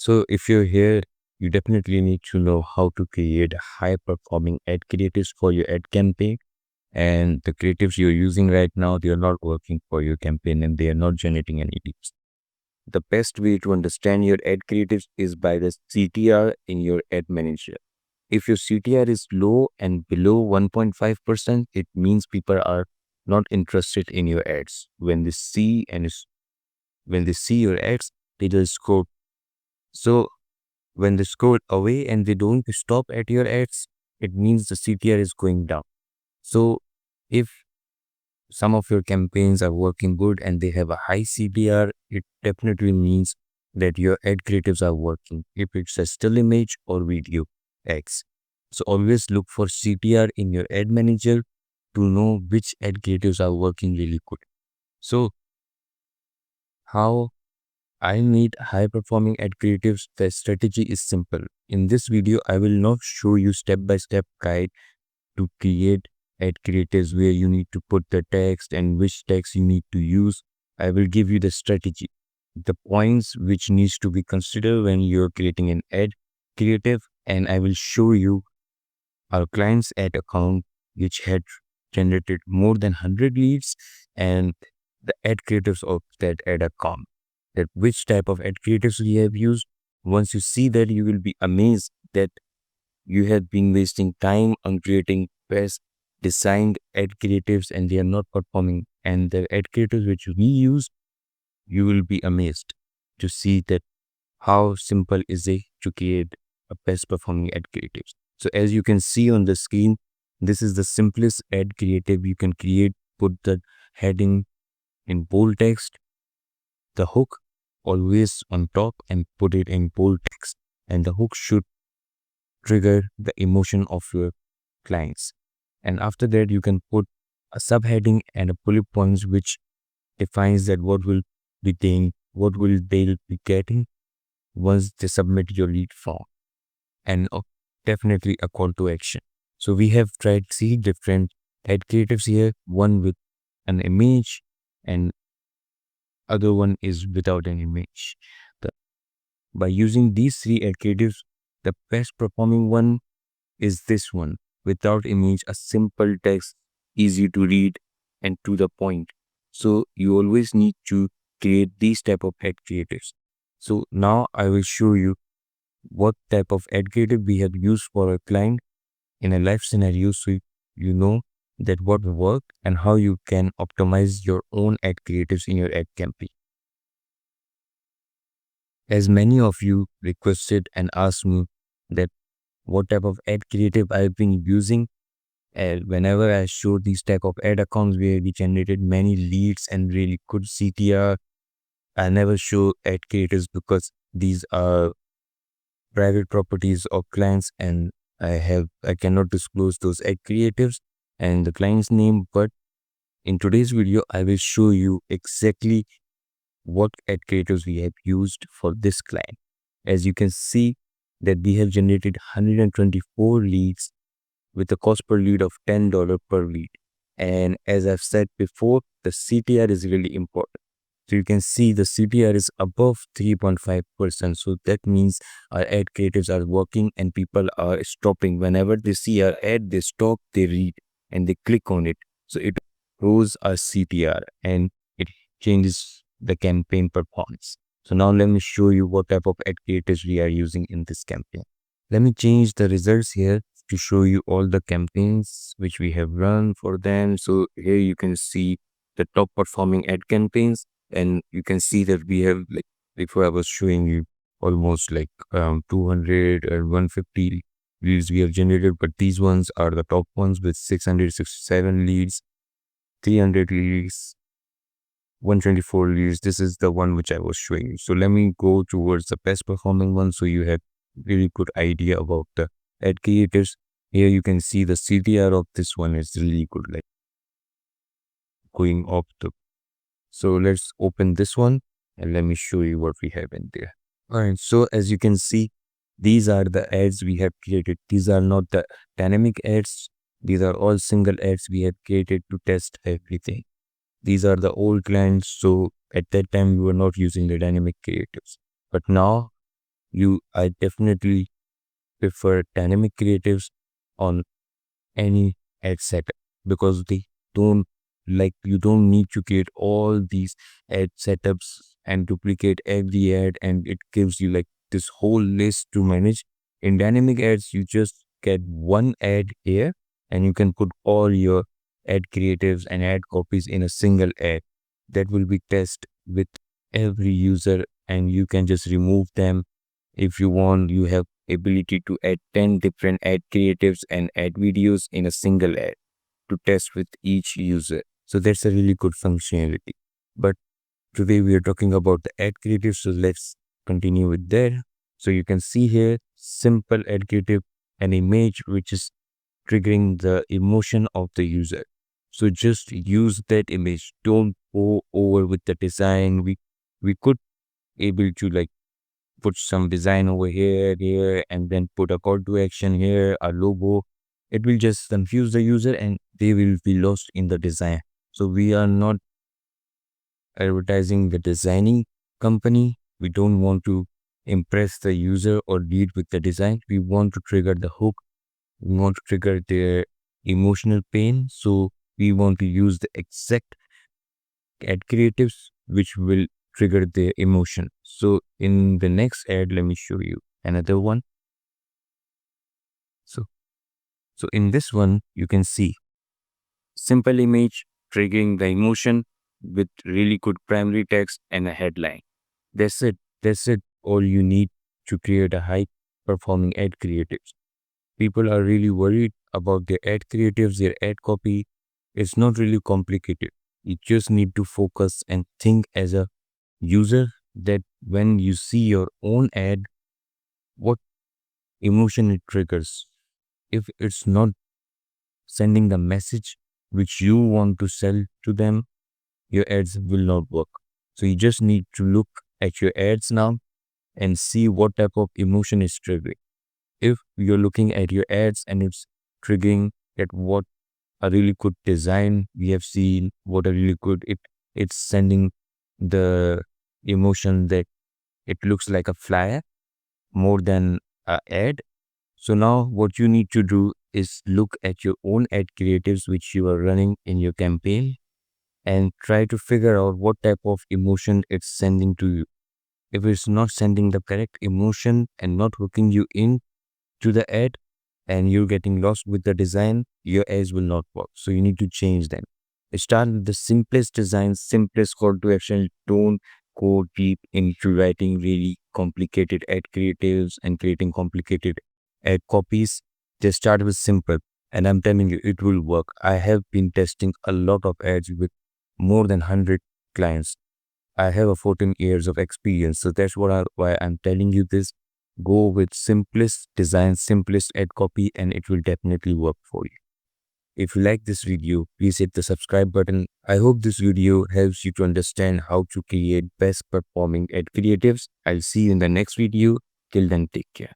So if you're here, you definitely need to know how to create high performing ad creatives for your ad campaign. And the creatives you're using right now, they are not working for your campaign and they are not generating any leads. The best way to understand your ad creatives is by the CTR in your ad manager. If your CTR is low and below 1.5%, it means people are not interested in your ads. When they see your ads, they just scroll. So when they scroll away and they don't stop at your ads, it means the CTR is going down. So if some of your campaigns are working good and they have a high CTR, it definitely means that your ad creatives are working. If it's a still image or video X. So always look for CTR in your ad manager to know which ad creatives are working really good. So how I need high performing ad creatives, the strategy is simple. In this video, I will not show you step-by-step guide to create ad creatives where you need to put the text and which text you need to use. I will give you the strategy, the points which needs to be considered when you're creating an ad creative, and I will show you our client's ad account which had generated more than 100 leads and the ad creatives of that ad account, that which type of ad creatives we have used. Once you see that, you will be amazed that you have been wasting time on creating best designed ad creatives and they are not performing. And the ad creatives which we use, you will be amazed to see that how simple is it to create a best performing ad creatives. So as you can see on the screen, this is the simplest ad creative you can create. Put the heading in bold text, the hook always on top and put it in bold text. And the hook should trigger the emotion of your clients. And after that, you can put a subheading and a bullet points which defines that what will they be getting once they submit your lead form, and definitely a call to action. So we have tried 3 different ad creatives here, one with an image and other one is without an image. The- by using these 3 ad creatives, the best performing one is this one, without image, a simple text, easy to read and to the point. So you always need to create these type of ad creatives. So now I will show you what type of ad creative we have used for a client in a live scenario, so you know that what worked and how you can optimize your own ad creatives in your ad campaign. As many of you requested and asked me that what type of ad creative I've been using, whenever I show these type of ad accounts where we generated many leads and really good CTR, I never show ad creatives because these are private properties of clients and I cannot disclose those ad creatives and the client's name. But in today's video, I will show you exactly what ad creatives we have used for this client. As you can see that we have generated 124 leads with a cost per lead of $10 per lead. And as I've said before, the CTR is really important. So you can see the CTR is above 3.5%. So that means our ad creatives are working and people are stopping. Whenever they see our ad, they stop, they read, and they click on it. So it grows our CTR and it changes the campaign performance. So now let me show you what type of ad creatives we are using in this campaign. Let me change the results here to show you all the campaigns which we have run for them. So here you can see the top performing ad campaigns, and you can see that we have, like before I was showing you, almost like 200 or 150 leads we have generated, but these ones are the top ones with 667 leads, 300 leads, 124 leads. This is the one which I was showing you. So let me go towards the best performing one so you have really good idea about the ad creatives. Here you can see the CTR of this one is really good, like going up the. So let's open this one and let me show you what we have in there. All right, so as you can see, these are the ads we have created. These are not the dynamic ads. These are all single ads we have created to test everything. These are the old clients, so at that time we were not using the dynamic creatives. But now I definitely prefer dynamic creatives on any ad setup, because they don't you don't need to create all these ad setups and duplicate every ad, and it gives you like this whole list to manage. In dynamic ads, you just get one ad here, and you can put all your ad creatives and ad copies in a single ad that will be tested with every user, and you can just remove them if you want. You have ability to add 10 different ad creatives and ad videos in a single ad to test with each user. So that's a really good functionality. But today we are talking about the ad creative, so let's continue with that. So you can see here simple ad creative, an image which is triggering the emotion of the user. So just use that image. Don't go over with the design. We could able to like put some design over here, and then put a call to action here, a logo. It will just confuse the user and they will be lost in the design. So we are not advertising the designing company. We don't want to impress the user or lead with the design. We want to trigger the hook. We want to trigger their emotional pain. So we want to use the exact ad creatives which will trigger their emotion. So in the next ad, let me show you another one. So, so in this one, you can see simple image triggering the emotion with really good primary text and a headline. That's it. That's it. All you need to create a high performing ad creatives. People are really worried about their ad creatives, their ad copy. It's not really complicated. You just need to focus and think as a user that when you see your own ad, what emotion it triggers. If it's not sending the message which you want to sell to them, your ads will not work. So you just need to look at your ads now and see what type of emotion is triggering. If you're looking at your ads and it's triggering at what a really good design we have seen, what a really good it's sending the emotion that it looks like a flyer more than a ad. So now what you need to do is look at your own ad creatives which you are running in your campaign and try to figure out what type of emotion it's sending to you. If it's not sending the correct emotion and not hooking you in to the ad and you're getting lost with the design, your ads will not work. So you need to change them. Start with the simplest design, simplest call to action. Don't go deep into writing really complicated ad creatives and creating complicated ad copies. Just start with simple. And I'm telling you, it will work. I have been testing a lot of ads with more than 100 clients. I have a 14 years of experience. So that's why I'm telling you this. Go with simplest design, simplest ad copy, and it will definitely work for you. If you like this video, please hit the subscribe button. I hope this video helps you to understand how to create best performing ad creatives. I'll see you in the next video. Till then, take care.